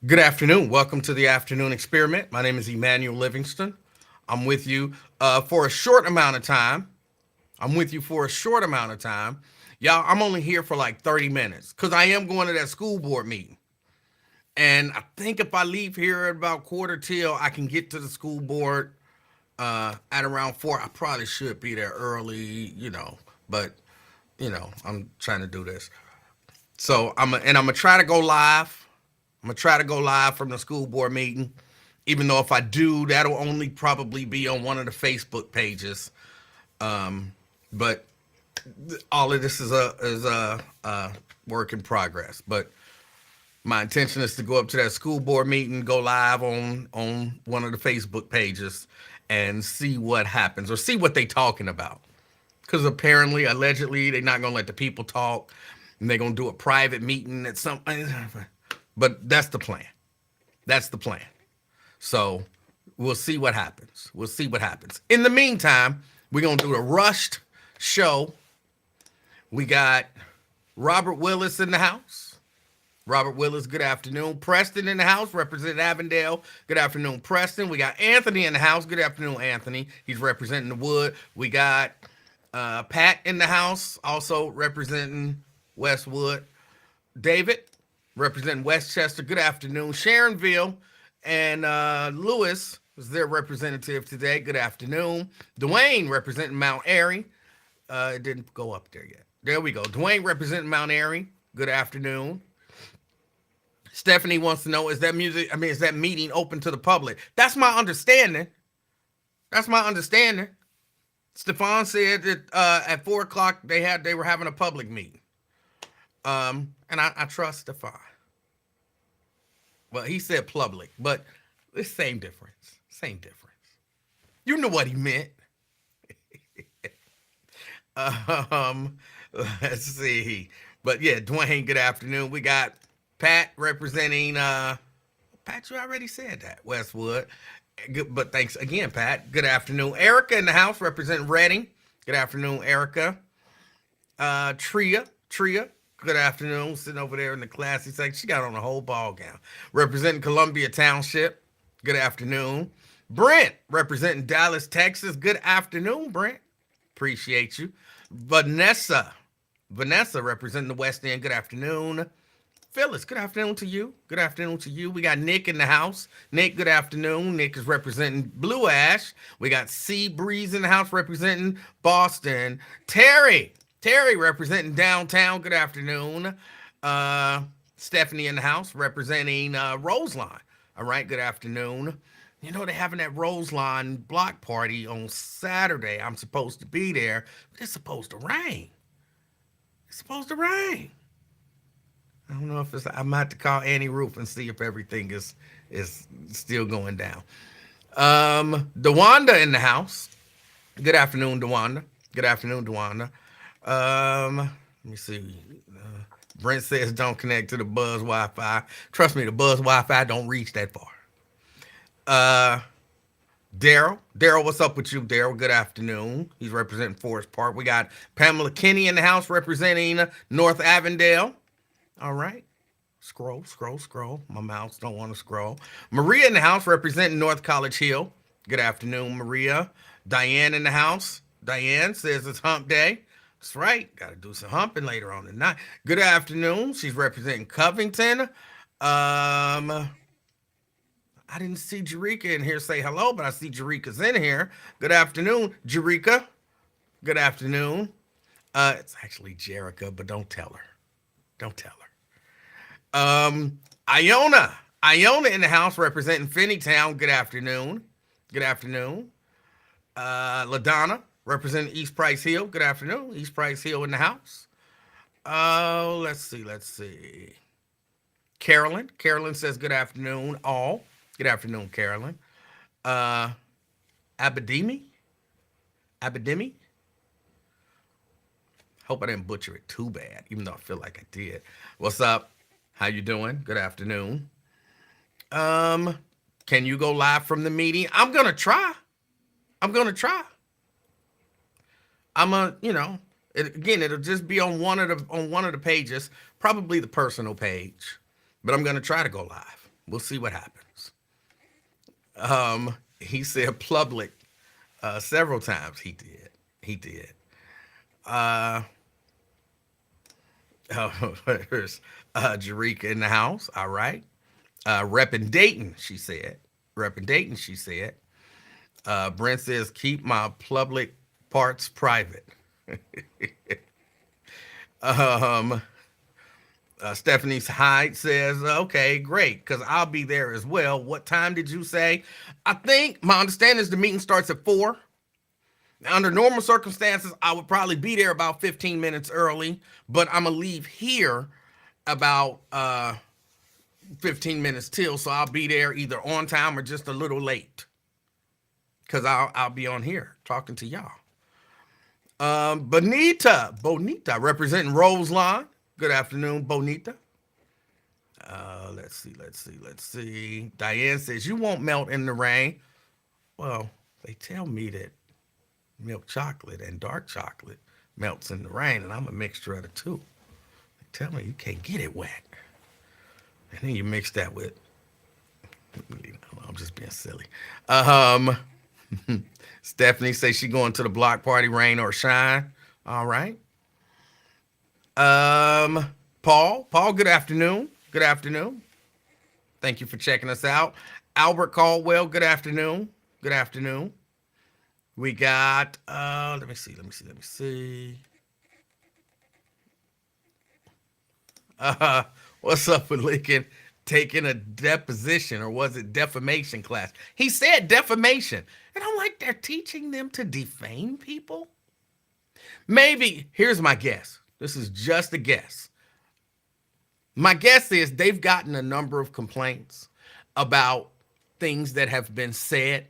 Good afternoon. Welcome to the afternoon experiment. My name is Emanuel Livingston. I'm with you for a short amount of time. I'm with you for a short amount of time. Y'all, I'm only here for like 30 minutes because I am going to that school board meeting. And I think if I leave here at about quarter till, I can get to the school board at around 4. I probably should be there early, but, I'm trying to do this. So I'm gonna try to go live. I'm gonna try to go live from the school board meeting. Even though if I do, that'll only probably be on one of the Facebook pages. But all of this is a work in progress. But my intention is to go up to that school board meeting, go live on one of the Facebook pages, and see what happens or see what they talking about. Because apparently, allegedly, they're not gonna let the people talk, and they're gonna do a private meeting at some. But that's the plan. That's the plan. So we'll see what happens. We'll see what happens. In the meantime, we're gonna do a rushed show. We got Robert Willis in the house. Robert Willis, good afternoon. Preston in the house, representing Avondale. Good afternoon, Preston. We got Anthony in the house. Good afternoon, Anthony. He's representing the Wood. We got Pat in the house, also representing Westwood. David, representing Westchester. Good afternoon. Sharonville and Lewis was their representative today. Good afternoon. Dwayne, representing Mount Airy. It didn't go up there yet. There we go. Dwayne, representing Mount Airy. Good afternoon. Stephanie wants to know, is that meeting open to the public? That's my understanding. That's my understanding. Stefan said that at 4 o'clock they were having a public meeting. And I trust Stefan. Well, he said public, but it's same difference. Same difference. You know what he meant. um, let's see. But yeah, Dwayne, good afternoon. We got Pat representing Pat, you already said that, Westwood. Good, but thanks again, Pat. Good afternoon. Erica in the house representing Reading. Good afternoon, Erica. Tria. Good afternoon. Sitting over there in the classy section. She got on a whole ball gown. Representing Columbia Township. Good afternoon. Brent, representing Dallas, Texas. Good afternoon, Brent. Appreciate you. Vanessa, representing the West End. Good afternoon. Phyllis, good afternoon to you. Good afternoon to you. We got Nick in the house. Nick, good afternoon. Nick is representing Blue Ash. We got Sea Breeze in the house representing Boston. Terry representing downtown. Good afternoon. Stephanie in the house representing Roseline. All right, good afternoon. You know, they're having that Roseline block party on Saturday. I'm supposed to be there, but it's supposed to rain. It's supposed to rain. I don't know if it's. I might have to call Annie Roof and see if everything is still going down. DeWanda in the house. Good afternoon, DeWanda. Good afternoon, DeWanda. Let me see. Brent says don't connect to the Buzz Wi-Fi. Trust me, the Buzz Wi-Fi don't reach that far. Daryl, what's up with you, Daryl? Good afternoon. He's representing Forest Park. We got Pamela Kinney in the house representing North Avondale. All right. Scroll. My mouse don't want to scroll. Maria in the house representing North College Hill. Good afternoon, Maria. Diane in the house. Diane says it's hump day. That's right. Got to do some humping later on tonight. Good afternoon. She's representing Covington. I didn't see Jerika in here say hello, but I see Jerika's in here. Good afternoon, Jerika. Good afternoon. It's actually Jerica, but don't tell her. Don't tell her. Iona in the house representing Finneytown. Good afternoon. Good afternoon. LaDonna representing East Price Hill. Good afternoon. East Price Hill in the house. Let's see. Carolyn says good afternoon, all. Good afternoon, Carolyn. Abadimi. Hope I didn't butcher it too bad, even though I feel like I did. What's up? How you doing? Good afternoon. Can you go live from the meeting? I'm gonna try. It'll just be on one of the pages, probably the personal page, but I'm gonna try to go live. We'll see what happens. He said public several times. He did. He did. Uh, there's Jareka in the house. All right. Reppin' Dayton, she said. Reppin' Dayton, she said. Brent says, keep my public parts private. um, Stephanie Hyde says, okay, great, because I'll be there as well. What time did you say? I think my understanding is the meeting starts at 4. Under normal circumstances, I would probably be there about 15 minutes early, but I'm going to leave here about 15 minutes till, so I'll be there either on time or just a little late, because I'll be on here talking to y'all. Bonita, representing Roseline. Good afternoon, Bonita. Let's see. Diane says, you won't melt in the rain. Well, they tell me that milk chocolate and dark chocolate melts in the rain, and I'm a mixture of the two. They tell me you can't get it wet. And then you mix that with, I'm just being silly. Stephanie says she going to the block party, rain or shine. All right. Paul, good afternoon. Good afternoon. Thank you for checking us out. Albert Caldwell, good afternoon. Good afternoon. We got, let me see. What's up with Lincoln taking a deposition, or was it defamation class? He said defamation. And I'm like, they're teaching them to defame people? Maybe, here's my guess. This is just a guess. My guess is they've gotten a number of complaints about things that have been said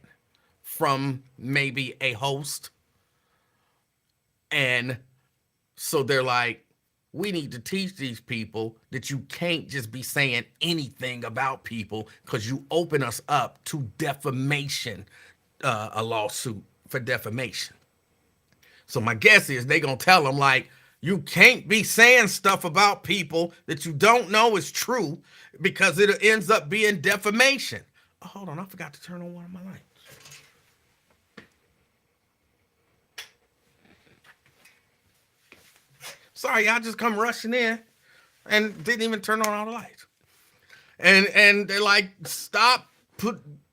from maybe a host. And so they're like, we need to teach these people that you can't just be saying anything about people, because you open us up to defamation, a lawsuit for defamation. So my guess is they gonna tell them, like, you can't be saying stuff about people that you don't know is true, because it ends up being defamation. Oh, hold on, I forgot to turn on one of my lights. Sorry, y'all just come rushing in and didn't even turn on all the lights. And they're like, stop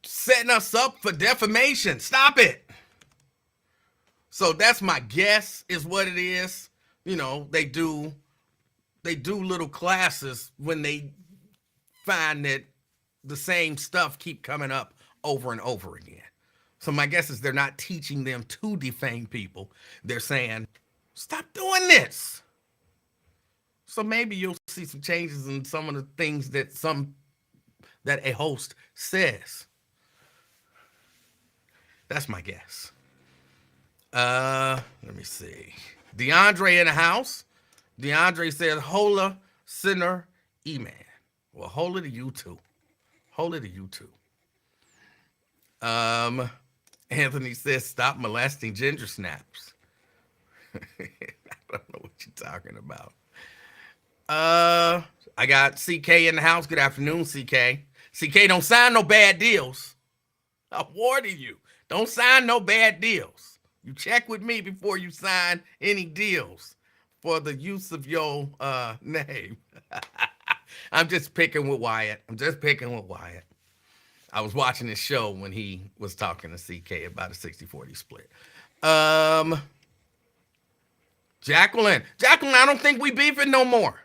setting us up for defamation. Stop it. So that's my guess is what it is. You know, they do little classes when they find that the same stuff keep coming up over and over again. So my guess is they're not teaching them to defame people. They're saying, stop doing this. So maybe you'll see some changes in some of the things that a host says. That's my guess. Let me see. DeAndre in the house. DeAndre says, hola, sinner, E-man. Well, hola to you too. Hola to you too. Anthony says, stop molesting ginger snaps. I don't know what you're talking about. I got CK in the house. Good afternoon, CK. CK, don't sign no bad deals. I'm warning you. Don't sign no bad deals. You check with me before you sign any deals for the use of your name. I'm just picking with Wyatt. I was watching this show when he was talking to CK about a 60-40 split. Jacqueline, I don't think we beefing no more.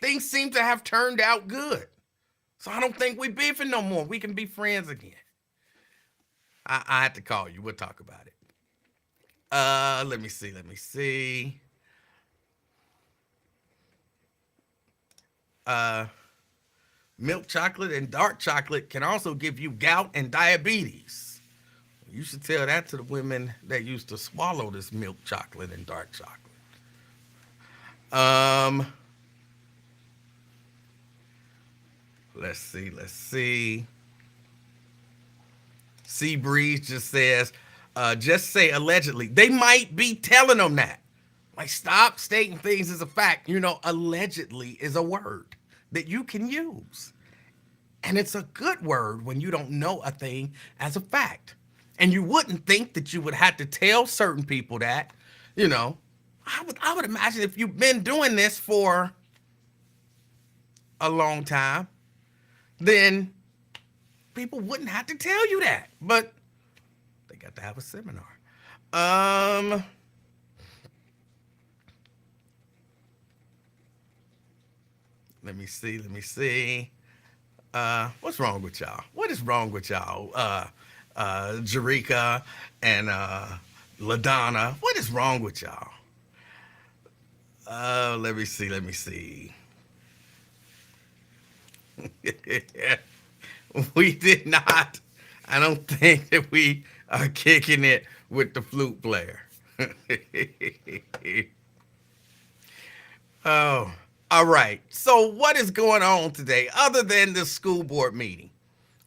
Things seem to have turned out good. So I don't think we beefing no more. We can be friends again. I have to call you. We'll talk about it. Let me see. Milk chocolate and dark chocolate can also give you gout and diabetes. You should tell that to the women that used to swallow this milk chocolate and dark chocolate. Let's see. Sea Breeze just says, just say allegedly. They might be telling them that. Like, stop stating things as a fact. You know, allegedly is a word. that you can use. And it's a good word when you don't know a thing as a fact. And you wouldn't think that you would have to tell certain people that, you know. I would imagine if you've been doing this for a long time, then people wouldn't have to tell you that. But they got to have a seminar. Let me see. What's wrong with y'all? What is wrong with y'all? Jerika and LaDonna. What is wrong with y'all? Let me see. We did not. I don't think that we are kicking it with the flute player. Oh, all right. So what is going on today other than the school board meeting?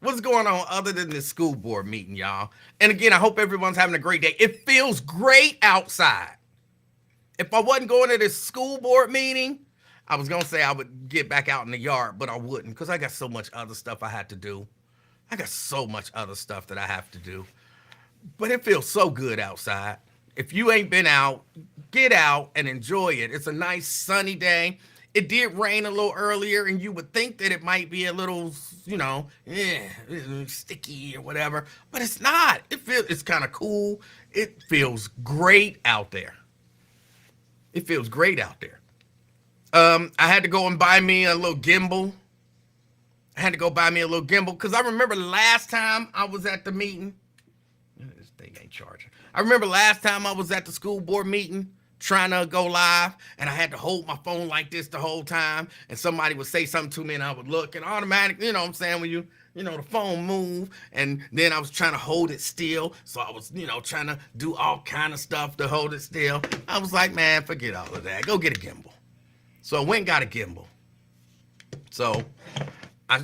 What's going on other than the school board meeting, y'all? And again, I hope everyone's having a great day. It feels great outside. If I wasn't going to this school board meeting, I was going to say I would get back out in the yard, but I wouldn't because I got so much other stuff I had to do. I got so much other stuff that I have to do. But it feels so good outside. If you ain't been out, get out and enjoy it. It's a nice sunny day. It did rain a little earlier, and you would think that it might be a little, sticky or whatever, but it's not. It's kind of cool. It feels great out there. It feels great out there. I had to go and buy me a little gimbal. Because I remember last time I was at the meeting. This thing ain't charging. I remember last time I was at the school board meeting trying to go live, and I had to hold my phone like this the whole time, and somebody would say something to me, and I would look, and automatically, you know what I'm saying, when the phone move, and then I was trying to hold it still, so I was, trying to do all kind of stuff to hold it still. I was like, man, forget all of that. Go get a gimbal. So I went and got a gimbal. So I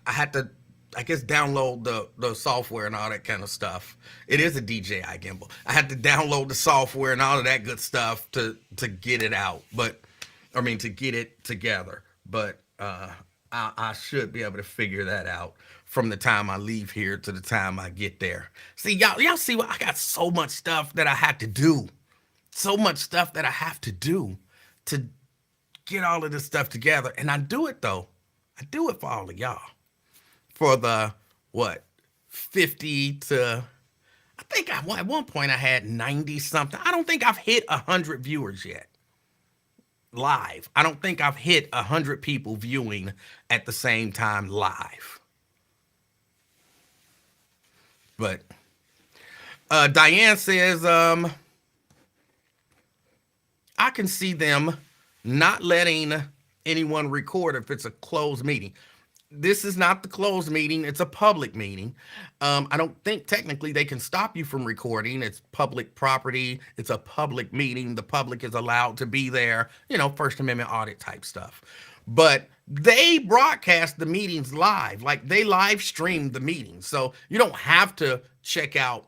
had to, I guess, download the software and all that kind of stuff. It is a DJI gimbal. I had to download the software and all of that good stuff to get it out, to get it together. But I should be able to figure that out from the time I leave here to the time I get there. See, y'all see what I got? So much stuff that I had to do. So much stuff that I have to do to get all of this stuff together. And I do it, though. I do it for all of y'all. For the, 50 to, I think at one point I had 90 something. I don't think I've hit 100 viewers yet. Live. I don't think I've hit 100 people viewing at the same time live. But Diane says, I can see them not letting anyone record if it's a closed meeting. This is not the closed meeting. It's a public meeting. I don't think technically they can stop you from recording. It's public property. It's a public meeting. The public is allowed to be there, First Amendment audit type stuff. But they broadcast the meetings live, like they live stream the meetings. So you don't have to check out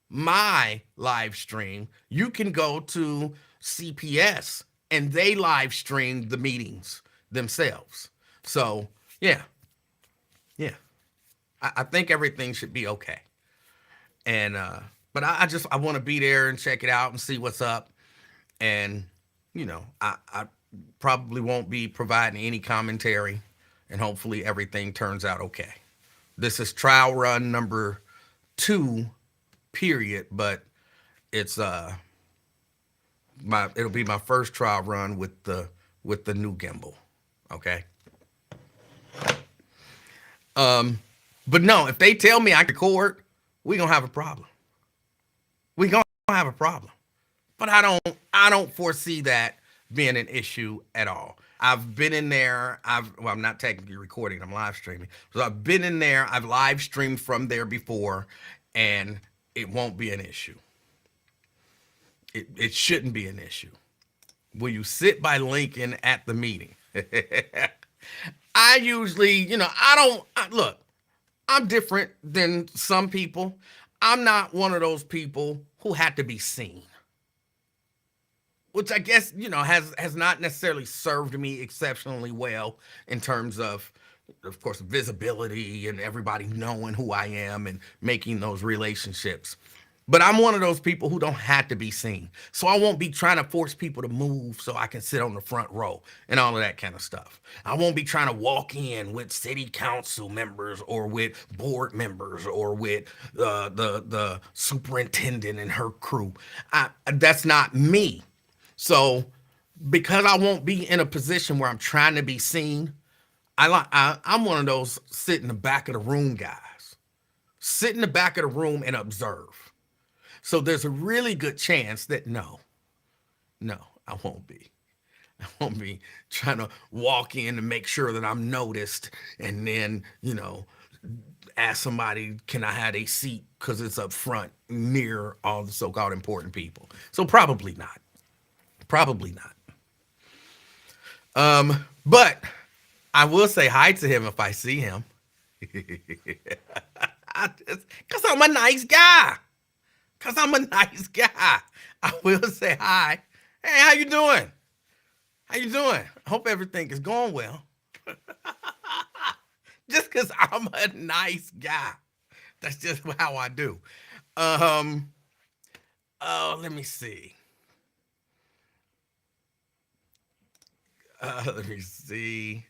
my live stream. You can go to CPS and they live stream the meetings themselves. So, yeah. I think everything should be okay. And, but I want to be there and check it out and see what's up. And, I probably won't be providing any commentary, and hopefully everything turns out okay. This is trial run number 2, period, but it's, it'll be my first trial run with the new gimbal. Okay. But no, if they tell me I can record, we're gonna have a problem. But I don't foresee that being an issue at all. I've been in there. I'm not technically recording, I'm live streaming. So I've been in there, I've live streamed from there before, and it won't be an issue. It shouldn't be an issue. Will you sit by Lincoln at the meeting? I usually, look, I'm different than some people. I'm not one of those people who had to be seen. which I guess has not necessarily served me exceptionally well in terms of course, visibility and everybody knowing who I am and making those relationships. But I'm one of those people who don't have to be seen. So I won't be trying to force people to move so I can sit on the front row and all of that kind of stuff. I won't be trying to walk in with city council members or with board members or with the superintendent and her crew. That's not me. So because I won't be in a position where I'm trying to be seen, I'm one of those sit in the back of the room guys. Sit in the back of the room and observe. So there's a really good chance that no, I won't be. I won't be trying to walk in and make sure that I'm noticed and then, ask somebody, can I have a seat because it's up front near all the so-called important people. So probably not. Probably not. But I will say hi to him if I see him. Because I'm a nice guy. Because I'm a nice guy. I will say hi. Hey, how you doing? How you doing? I hope everything is going well. Just because I'm a nice guy. That's just how I do. Oh, let me see. Let me see.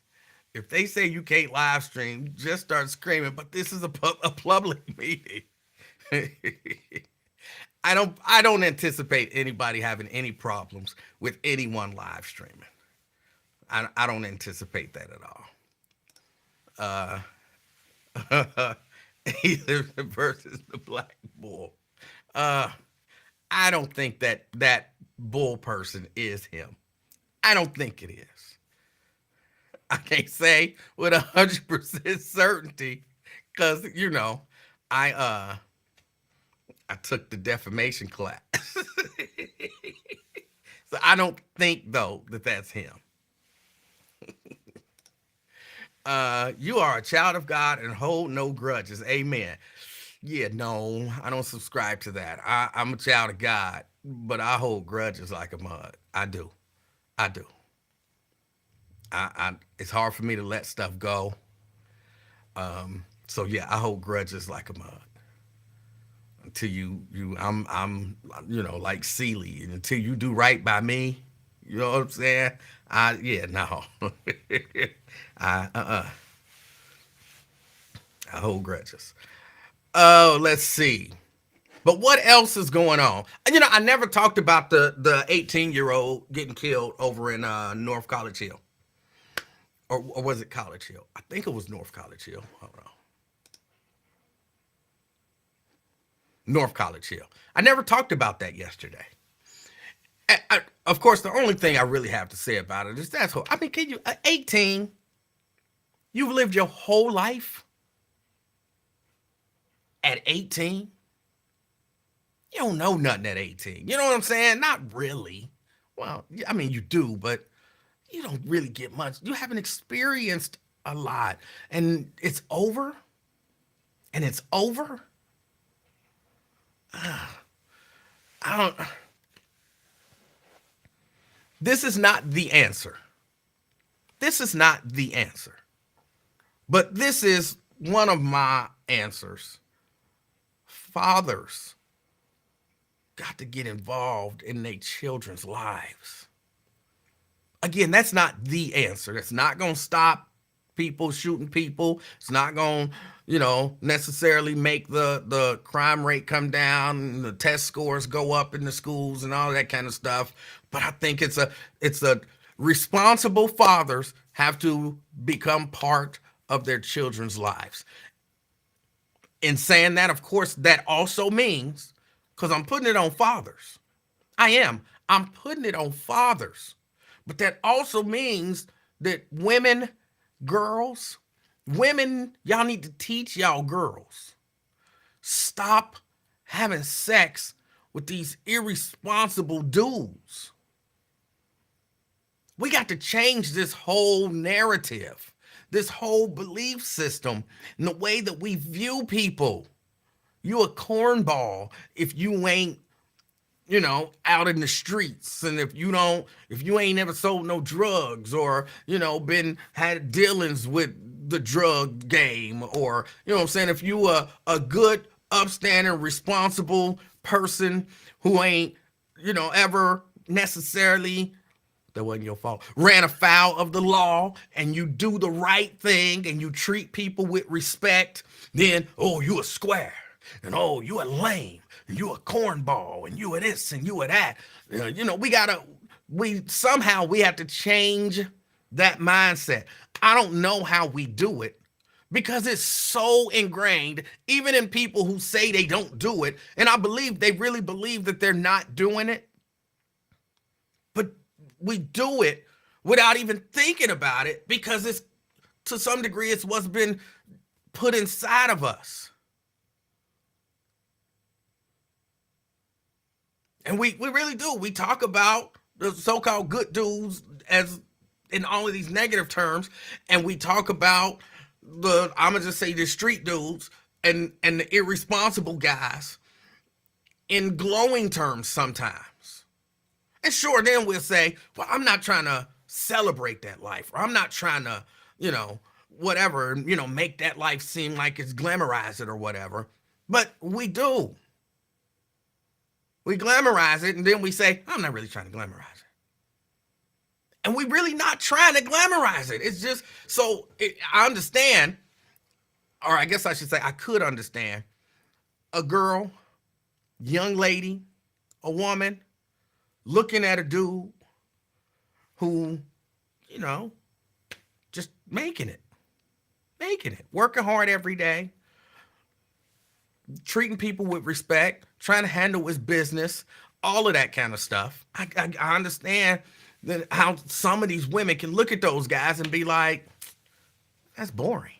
If they say you can't live stream, just start screaming. But this is a public meeting. I don't anticipate anybody having any problems with anyone live streaming. I don't anticipate that at all. Either versus the black bull. I don't think that bull person is him. I don't think it is. I can't say with 100% certainty because I I took the defamation class, so I don't think though that that's him. You are a child of God and hold no grudges. Amen. Yeah, no, I don't subscribe to that. I'm a child of God, but I hold grudges like a mug. I do. I do. It's hard for me to let stuff go. So yeah, I hold grudges like a mug until I'm like Sealy, and until you do right by me. You know what I'm saying? Yeah, no. I I hold grudges. Oh, let's see. But what else is going on? I never talked about the 18-year-old getting killed over in North College Hill. Or was it College Hill? I think it was North College Hill. Hold on. North College Hill. I never talked about that yesterday. Of course, the only thing I really have to say about it is that's I mean, can you 18? You've lived your whole life at 18. You don't know nothing at 18. You know what I'm saying? Not really. Well, I mean, you do, but you don't really get much. You haven't experienced a lot, and it's over. And it's over. I don't. This is not the answer. This is not the answer. But this is one of my answers. Fathers got to get involved in their children's lives. Again, that's not the answer. That's not going to stop people shooting people. It's not going to, necessarily make the crime rate come down and the test scores go up in the schools and all that kind of stuff. But I think it's a responsible fathers have to become part of their children's lives. In saying that, of course, that also means, because I'm putting it on fathers. I'm putting it on fathers. But that also means that women, y'all need to teach y'all girls. Stop having sex with these irresponsible dudes. We got to change this whole narrative, this whole belief system, and the way that we view people. You a cornball if you ain't, out in the streets. And if you ain't never sold no drugs, or, been had dealings with the drug game, or, what I'm saying, if you a good, upstanding, responsible person who ain't, ever necessarily, that wasn't your fault, ran afoul of the law, and you do the right thing and you treat people with respect, then, oh, you a square, and oh, you a lame, and you a cornball, and you a this, and you a that. We have to change that mindset. I don't know how we do it, because it's so ingrained, even in people who say they don't do it. And I believe they really believe that they're not doing it. But we do it without even thinking about it, because it's, to some degree, it's what's been put inside of us. And we really do. We talk about the so-called good dudes as in all of these negative terms, and we talk about I'm gonna just say the street dudes and the irresponsible guys in glowing terms sometimes. And sure, then we'll say, well, I'm not trying to celebrate that life, or I'm not trying to, whatever, make that life seem like it's glamorized it or whatever. But we do. We glamorize it, and then we say, I'm not really trying to glamorize it. And we're really not trying to glamorize it. It's just, I understand, or I guess I should say I could understand, a girl, young lady, a woman, looking at a dude who, just making it, working hard every day, treating people with respect, trying to handle his business, all of that kind of stuff. I understand that how some of these women can look at those guys and be like, that's boring.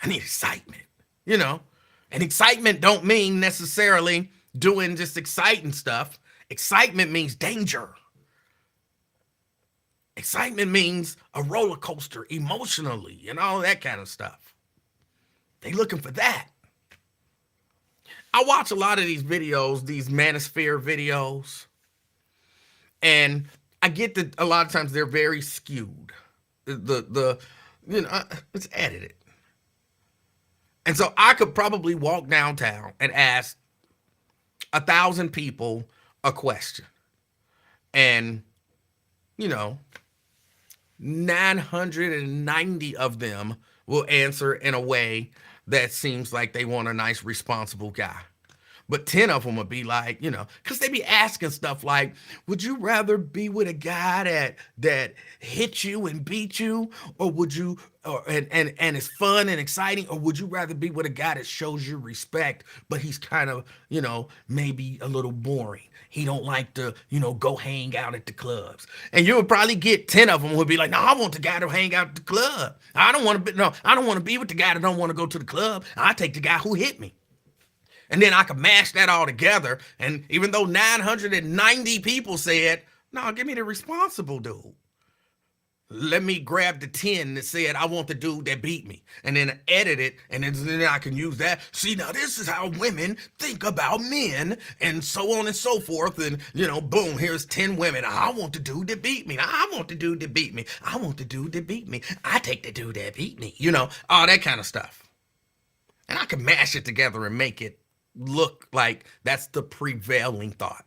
I need excitement, And excitement don't mean necessarily doing just exciting stuff. Excitement means danger. Excitement means a roller coaster emotionally and all that kind of stuff. They looking for that. I watch a lot of these videos, these manosphere videos, and I get that a lot of times they're very skewed. It's edited. And so I could probably walk downtown and ask 1,000 people a question. And, 990 of them will answer in a way that seems like they want a nice, responsible guy. But 10 of them would be like, because they be asking stuff like, would you rather be with a guy that hit you and beat you, or would you, and it's fun and exciting, or would you rather be with a guy that shows you respect, but he's kind of, maybe a little boring. He don't like to, go hang out at the clubs. And you would probably get 10 of them who would be like, no, I want the guy to hang out at the club. I don't want to be with the guy that don't want to go to the club. I take the guy who hit me. And then I could mash that all together. And even though 990 people said, no, give me the responsible dude, let me grab the 10 that said, I want the dude that beat me. And then edit it. And then I can use that. See, now this is how women think about men, and so on and so forth. And, boom, here's 10 women. I want the dude that beat me. I want the dude that beat me. I want the dude that beat me. I take the dude that beat me. All that kind of stuff. And I can mash it together and make it look like that's the prevailing thought.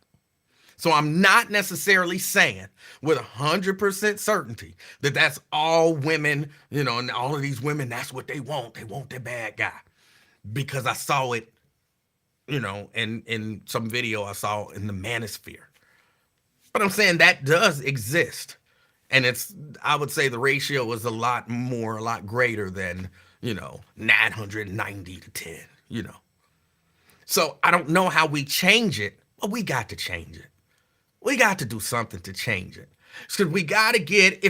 So I'm not necessarily saying with 100% certainty that that's all women, and all of these women, that's what they want. They want the bad guy. Because I saw it, in some video I saw in the manosphere. But I'm saying that does exist. And I would say the ratio is a lot greater than, 990 to 10, So I don't know how we change it, but we got to change it. We got to do something to change it. So we got to get,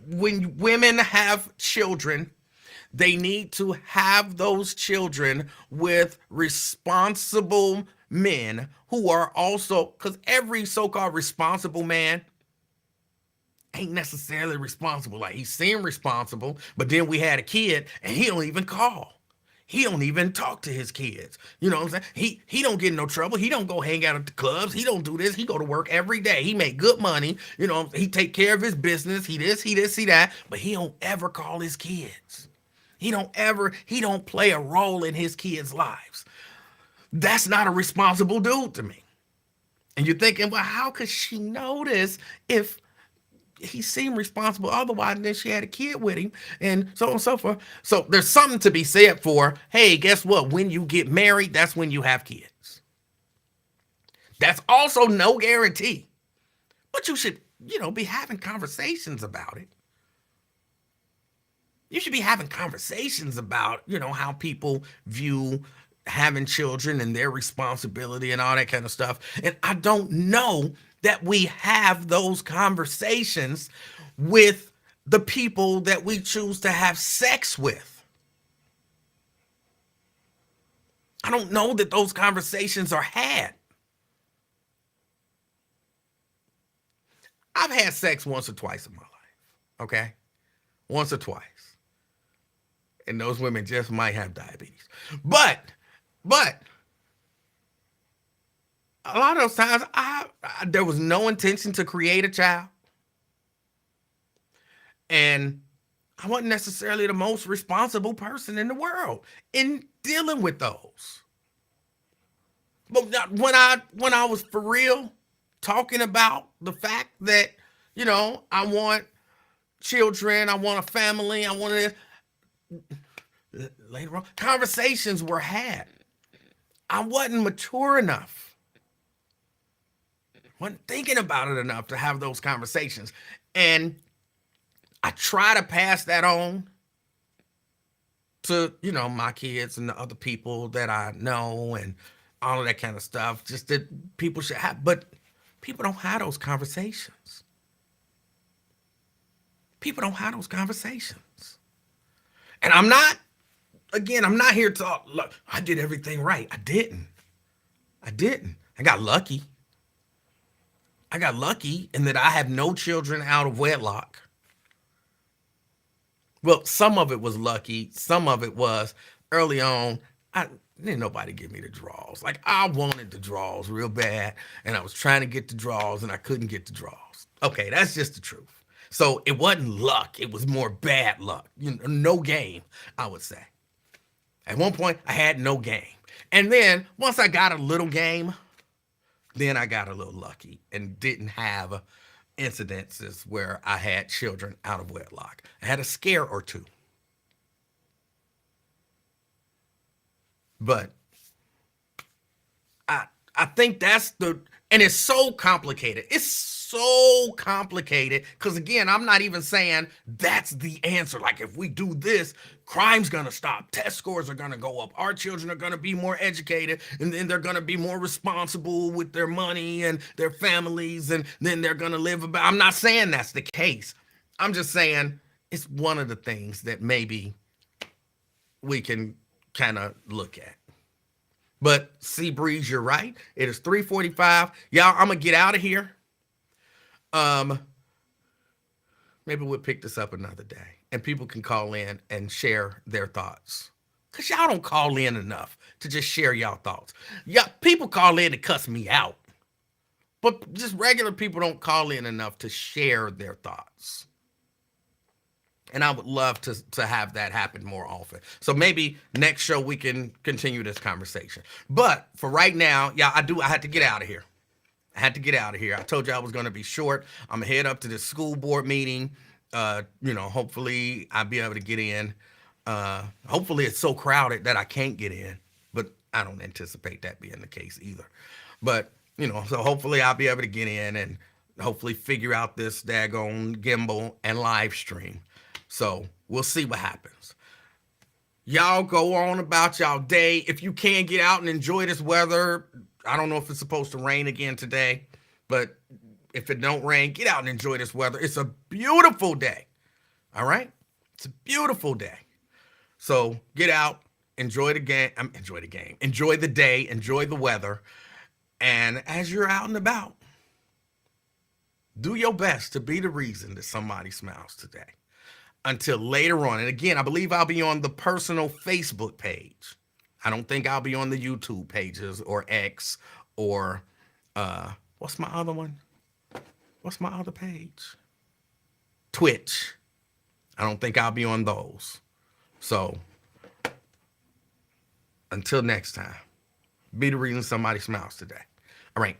when women have children, they need to have those children with responsible men who are also, because every so-called responsible man ain't necessarily responsible. Like, he seemed responsible, but then we had a kid and he don't even call. He don't even talk to his kids. You know what I'm saying? He don't get in no trouble. He don't go hang out at the clubs. He don't do this. He go to work every day. He make good money. You know, he take care of his business. He that. But he don't ever call his kids. He don't play a role in his kids' lives. That's not a responsible dude to me. And you're thinking, well, how could she know this if he seemed responsible otherwise, and then she had a kid with him, and so on and so forth. So there's something to be said for, hey, guess what? When you get married, that's when you have kids. That's also no guarantee. But you should, be having conversations about it. You should be having conversations about, how people view having children and their responsibility and all that kind of stuff. And I don't know that we have those conversations with the people that we choose to have sex with. I don't know that those conversations are had. I've had sex once or twice in my life, okay? Once or twice. And those women just might have diabetes. But a lot of those times, there was no intention to create a child. And I wasn't necessarily the most responsible person in the world in dealing with those. But when I was for real talking about the fact that, I want children, I want a family, I want to, later on, conversations were had. I wasn't mature enough. Wasn't thinking about it enough to have those conversations. And I try to pass that on to, my kids and the other people that I know and all of that kind of stuff. Just that people should have, but people don't have those conversations. People don't have those conversations. And I'm not here to, look, I did everything right. I didn't. I got lucky. In that I have no children out of wedlock. Well, some of it was lucky. Some of it was early on. Didn't nobody give me the draws. Like, I wanted the draws real bad, and I was trying to get the draws, and I couldn't get the draws. Okay, that's just the truth. So it wasn't luck. It was more bad luck. No game, I would say. At one point, I had no game. And then once I got a little game, then I got a little lucky and didn't have incidences where I had children out of wedlock. I had a scare or two. But I think that's and it's so complicated. It's so complicated because, again, I'm not even saying that's the answer. Like, if we do this, crime's going to stop. Test scores are going to go up. Our children are going to be more educated, and then they're going to be more responsible with their money and their families, and then they're going to live about. I'm not saying that's the case. I'm just saying it's one of the things that maybe we can kind of look at. But Sea Breeze, you're right. It is 3:45. Y'all, I'm gonna get out of here. Maybe we'll pick this up another day, and people can call in and share their thoughts. Cause y'all don't call in enough to just share y'all thoughts. Yeah, people call in to cuss me out, but just regular people don't call in enough to share their thoughts. And I would love to have that happen more often. So maybe next show we can continue this conversation. But for right now, yeah, I had to get out of here. I told you I was going to be short. I'm going to head up to this school board meeting. Hopefully I'll be able to get in. Hopefully it's so crowded that I can't get in. But I don't anticipate that being the case either. But, so hopefully I'll be able to get in and hopefully figure out this daggone gimbal and live stream. So we'll see what happens. Y'all go on about y'all day. If you can get out and enjoy this weather, I don't know if it's supposed to rain again today, but if it don't rain, get out and enjoy this weather. It's a beautiful day. All right? It's a beautiful day. So get out, enjoy the game, enjoy the day, enjoy the weather. And as you're out and about, do your best to be the reason that somebody smiles today. until later on. And again, I believe I'll be on the personal Facebook page. I don't think I'll be on the YouTube pages or X or what's my other one? What's my other page? Twitch. I don't think I'll be on those. So until next time, be the reason somebody smiles today. All right.